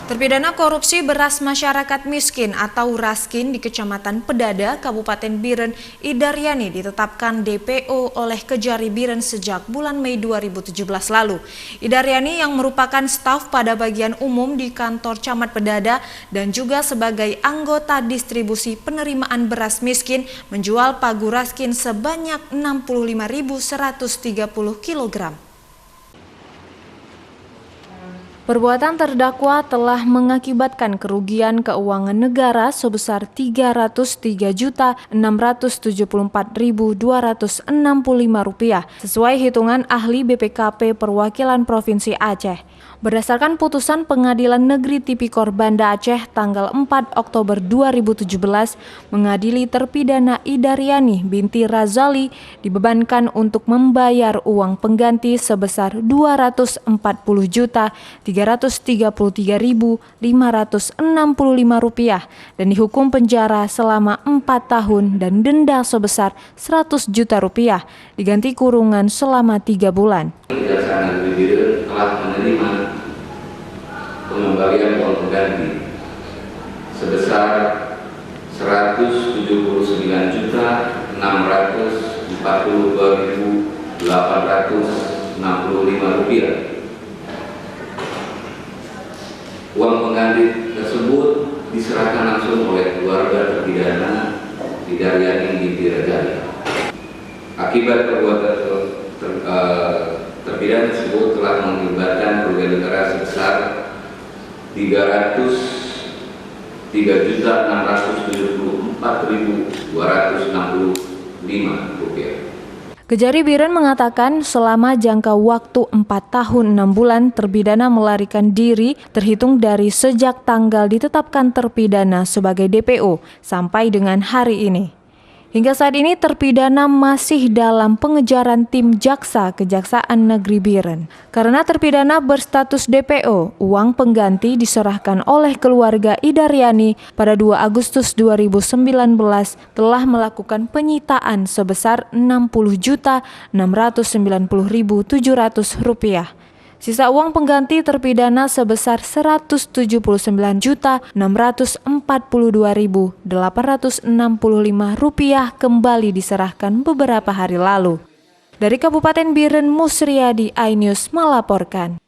Terpidana korupsi beras masyarakat miskin atau Raskin di Kecamatan Pedada, Kabupaten Biren, Idaryani ditetapkan DPO oleh Kejari Biren sejak bulan Mei 2017 lalu. Idaryani yang merupakan staf pada bagian umum di kantor Camat Pedada dan juga sebagai anggota distribusi penerimaan beras miskin menjual pagu Raskin sebanyak 65.130 kg. Perbuatan terdakwa telah mengakibatkan kerugian keuangan negara sebesar Rp303.674.265 sesuai hitungan ahli BPKP Perwakilan Provinsi Aceh. Berdasarkan putusan Pengadilan Negeri Tipikor Banda Aceh tanggal 4 Oktober 2017, mengadili terpidana Idaryani binti Razali dibebankan untuk membayar uang pengganti sebesar Rp240.333.565 dan dihukum penjara selama 4 tahun dan denda sebesar Rp100 juta diganti kurungan selama 3 bulan. Kejaksaan Negeri Biren telah menerima pengembalian uang pengganti sebesar Rp179.642.865. Uang pengganti tersebut diserahkan langsung oleh keluarga terpidana Idaryani binti Razali. Akibat perbuatan terpidana tersebut telah mengakibatkan kerugian negara sebesar Rp303.674.265. Kejari Biren mengatakan selama jangka waktu 4 tahun 6 bulan terpidana melarikan diri terhitung dari sejak tanggal ditetapkan terpidana sebagai DPO sampai dengan hari ini. Hingga saat ini terpidana masih dalam pengejaran tim jaksa Kejaksaan Negeri Biren. Karena terpidana berstatus DPO, uang pengganti diserahkan oleh keluarga Idaryani pada 2 Agustus 2019 telah melakukan penyitaan sebesar Rp60.690.700. Sisa uang pengganti terpidana sebesar Rp179.642.865 kembali diserahkan beberapa hari lalu. Dari Kabupaten Biren, Musriyadi, iNews melaporkan.